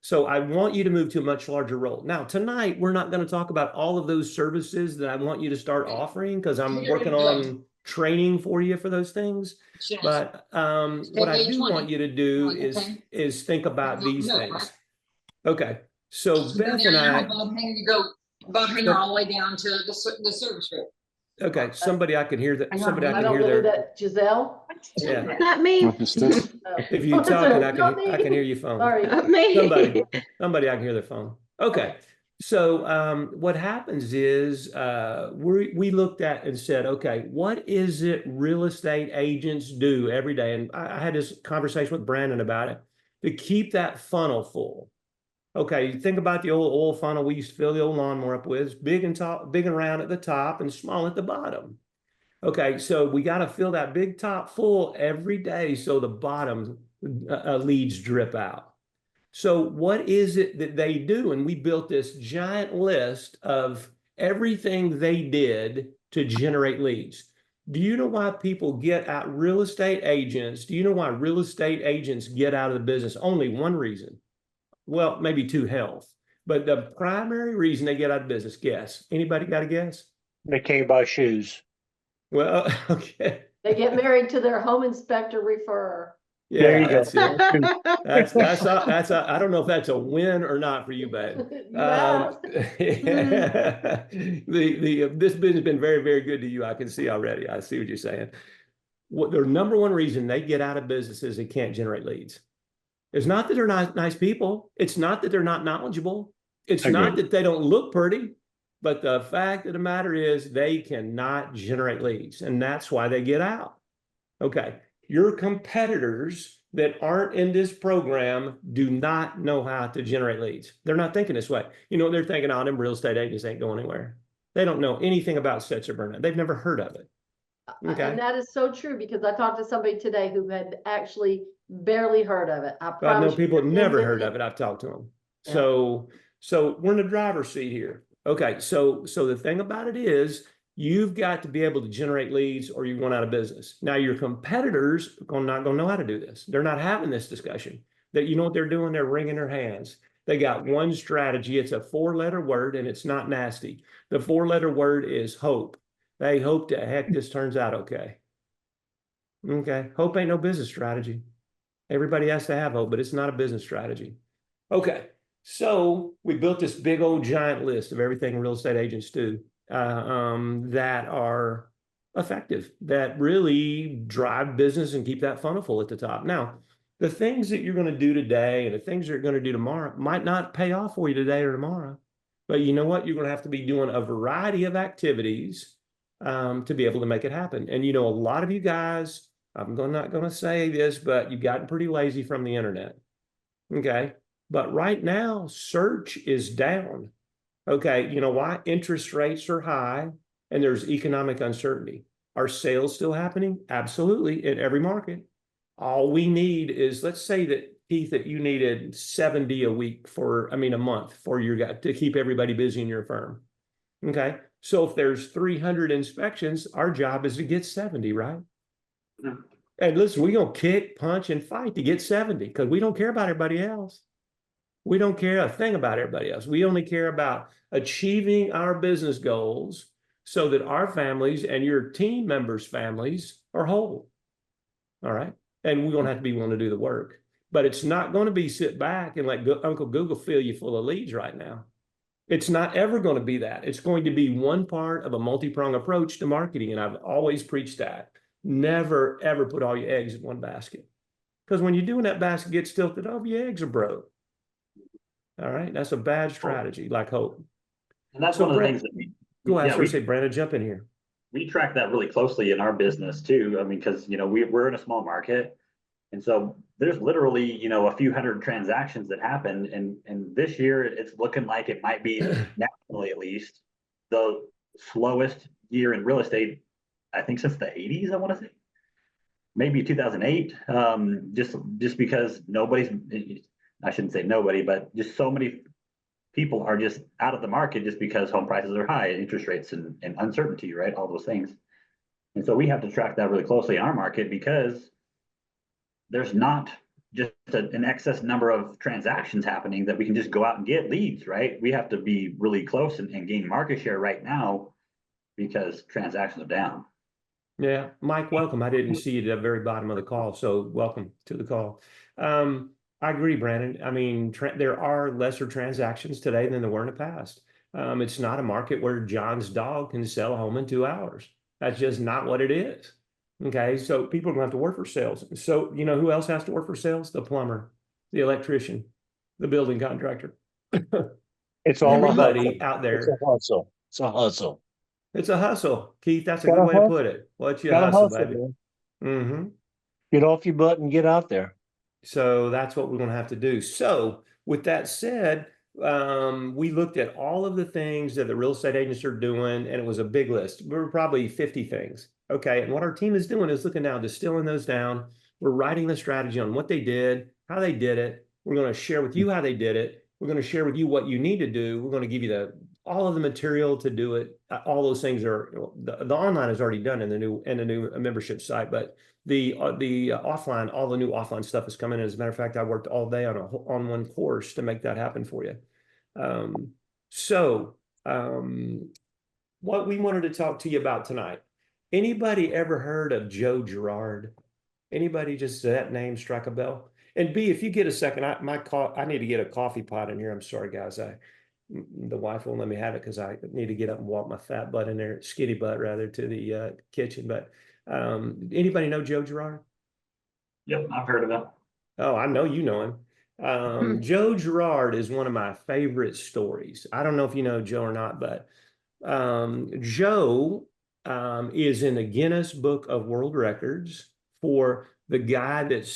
So I want you to move to a much larger role. Now, tonight, we're not going to talk about all of those services that I want you to start offering because I'm working on training for you for those things. But what I do want you to do is think about these things. Okay. So Beth and I, Bob Hanger all the way down to the service group. okay, somebody I can hear that. Somebody I I can don't hear know there. that, Giselle? Yeah. Not me. If you talk, and I can hear your phone. Sorry. Not me. Somebody I can hear their phone. Okay. So what happens is we looked at and said, okay, what is it real estate agents do every day? And I had this conversation with Brandon about it to keep that funnel full. Okay, you think about the old oil funnel we used to fill the old lawnmower up with, big and round at the top and small at the bottom. Okay, so we got to fill that big top full every day so the bottom leads drip out. So what is it that they do? And we built this giant list of everything they did to generate leads. Do you know why people get out, real estate agents? Do you know why real estate agents get out of the business? Only one reason. Well, maybe two, health. But the primary reason they get out of business, guess. Anybody got a guess? They can't buy shoes. Well, okay. They get married to their home inspector referrer. Yeah, There you that's go. it. That's I don't know if that's a win or not for you, babe. This business has been very, very good to you. I can see already. I see what you're saying. What their number one reason they get out of business is they can't generate leads. It's not that they're not nice people. It's not that they're not knowledgeable. It's not that they don't look pretty. But the fact of the matter is they cannot generate leads, and that's why they get out. Okay. Your competitors that aren't in this program do not know how to generate leads. They're not thinking this way. You know, they're thinking, oh, them real estate agents ain't going anywhere. They don't know anything about sets or burnout. They've never heard of it. Okay. And that is so true because I talked to somebody today who had actually barely heard of it. I know people have never heard of it. I've talked to them. Yeah. So we're in the driver's seat here. Okay. So the thing about it is you've got to be able to generate leads or you're going out of business. Now your competitors are not going to know how to do this. They're not having this discussion. That you know what they're doing? They're wringing their hands. They got one strategy. It's a 4-letter word and it's not nasty. The 4-letter word is hope. They hope to heck this turns out okay. Okay. Hope ain't no business strategy. Everybody has to have hope, but it's not a business strategy. Okay. So we built this big old giant list of everything real estate agents do that are effective, that really drive business and keep that funnel full at the top. Now, the things that you're going to do today and the things you're going to do tomorrow might not pay off for you today or tomorrow. But you know what? You're going to have to be doing a variety of activities to be able to make it happen. And, you know, a lot of you guys, not going to say this, but you've gotten pretty lazy from the internet. Okay. But right now, search is down. Okay. You know why? Interest rates are high and there's economic uncertainty. Are sales still happening? Absolutely. In every market. All we need is, let's say that, Keith, that you needed 70 a month for your guy to keep everybody busy in your firm. Okay. So if there's 300 inspections, our job is to get 70, right? Yeah. And listen, we're going to kick, punch, and fight to get 70 because we don't care about everybody else. We don't care a thing about everybody else. We only care about achieving our business goals so that our families and your team members' families are whole. All right. And we're going to have to be willing to do the work. But it's not going to be sit back and let Uncle Google fill you full of leads right now. It's not ever going to be that. It's going to be one part of a multi-pronged approach to marketing. And I've always preached that. Never, ever put all your eggs in one basket. Because when you're doing that, basket gets tilted over, your eggs are broke. All right. That's a bad strategy, like hope. And that's one of the things that go ahead. We say, Brandon, jump in here. We track that really closely in our business too. I mean, because, you know, we're in a small market. And so there's literally, you know, a few hundred transactions that happen. And this year it's looking like it might be, nationally at least, the slowest year in real estate, I think, since the 80s, I want to say. Maybe 2008, just because I shouldn't say nobody, but just so many people are just out of the market just because home prices are high, interest rates and uncertainty, right? All those things. And so we have to track that really closely in our market because there's not just an excess number of transactions happening that we can just go out and get leads, right? We have to be really close and gain market share right now because transactions are down. Yeah, Mike, welcome. I didn't see you at the very bottom of the call, so welcome to the call. I agree, Brandon. I mean, there are lesser transactions today than there were in the past. It's not a market where John's dog can sell a home in 2 hours. That's just not what it is. Okay, so people don't have to work for sales. So, you know who else has to work for sales? The plumber, the electrician, the building contractor. It's all a Everybody hustle. out It's there. a hustle. It's a hustle. It's a hustle, Keith. That's a Gotta good way to hustle. put it. What's your Gotta hustle, hustle, baby? man. Mm-hmm. Get off your butt and get out there. So that's what we're going to have to do. So with that said, we looked at all of the things that the real estate agents are doing, and it was a big list. We were probably 50 things. Okay. And what our team is doing is looking now, distilling those down. We're writing the strategy on what they did, how they did it. We're going to share with you how they did it. We're going to share with you what you need to do. We're going to give you all of the material to do it. All those things are the online is already done in the new membership site, but the offline, all the new offline stuff is coming in. As a matter of fact, I worked all day on one course to make that happen for you. What we wanted to talk to you about tonight. Anybody ever heard of Joe Girard? Anybody just that name strike a bell? And B, if you get a second, I need to get a coffee pot in here. I'm sorry, guys. The wife won't let me have it because I need to get up and walk my fat butt in there, skinny butt rather, to the kitchen. But anybody know Joe Girard? Yep, I've heard of that. Oh, I know you know him. Joe Girard is one of my favorite stories. I don't know if you know Joe or not, but Joe is in the Guinness Book of World Records for the guy that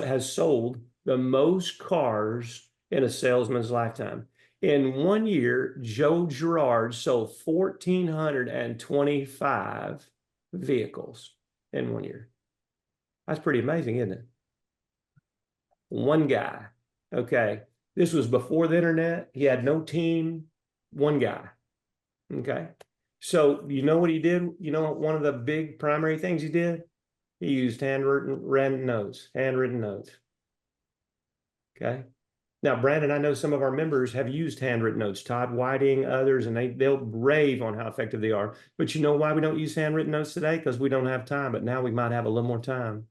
has sold the most cars in a salesman's lifetime. In 1 year, Joe Girard sold 1,425 vehicles in 1 year. That's pretty amazing, isn't it? One guy. Okay. This was before the internet. He had no team. One guy. Okay. So you know what he did? You know, one of the big primary things he did? He used handwritten notes. Okay. Now, Brandon, I know some of our members have used handwritten notes, Todd Whiting, others, and they'll rave on how effective they are. But you know why we don't use handwritten notes today? Because we don't have time, but now we might have a little more time.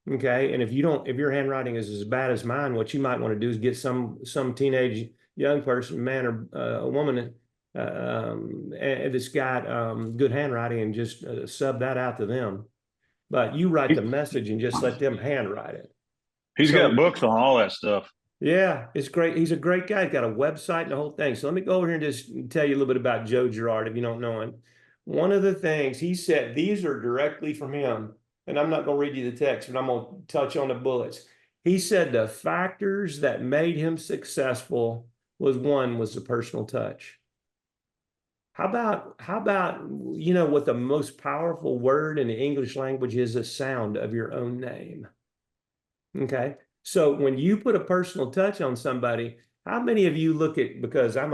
Okay. And if your handwriting is as bad as mine, what you might want to do is get some teenage young person, man or a woman, that's got good handwriting, and just sub that out to them. But you write the message and just let them handwrite it. He's got books on all that stuff. Yeah, it's great. He's a great guy. He's got a website and the whole thing. So let me go over here and just tell you a little bit about Joe Girard if you don't know him. One of the things he said, these are directly from him, and I'm not going to read you the text, but I'm going to touch on the bullets. He said the factors that made him successful was the personal touch. How about, you know, what the most powerful word in the English language is? The sound of your own name. Okay. So when you put a personal touch on somebody, how many of you look at, because I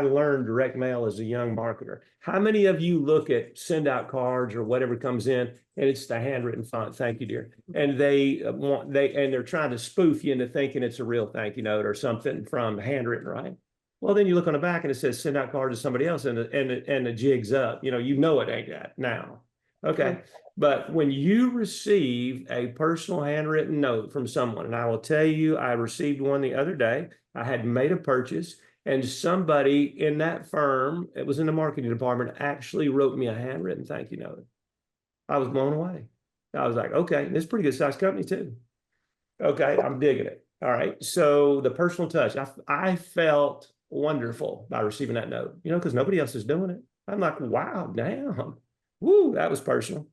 learned direct mail as a young marketer. How many of you look at send out cards or whatever comes in and it's the handwritten font? Thank you, dear. And they're trying to spoof you into thinking it's a real thank you note or something from handwritten, right? Well, then you look on the back and it says send out card to somebody else, and the jig's up. You know it ain't that now. Okay. But when you receive a personal handwritten note from someone, and I will tell you, I received one the other day. I had made a purchase, and somebody in that firm, it was in the marketing department, actually wrote me a handwritten thank you note. I was blown away. I was like, okay, this is a pretty good sized company too. Okay, I'm digging it. All right. So the personal touch, I felt wonderful by receiving that note, because nobody else is doing it. I'm like, wow, damn. Woo, that was personal.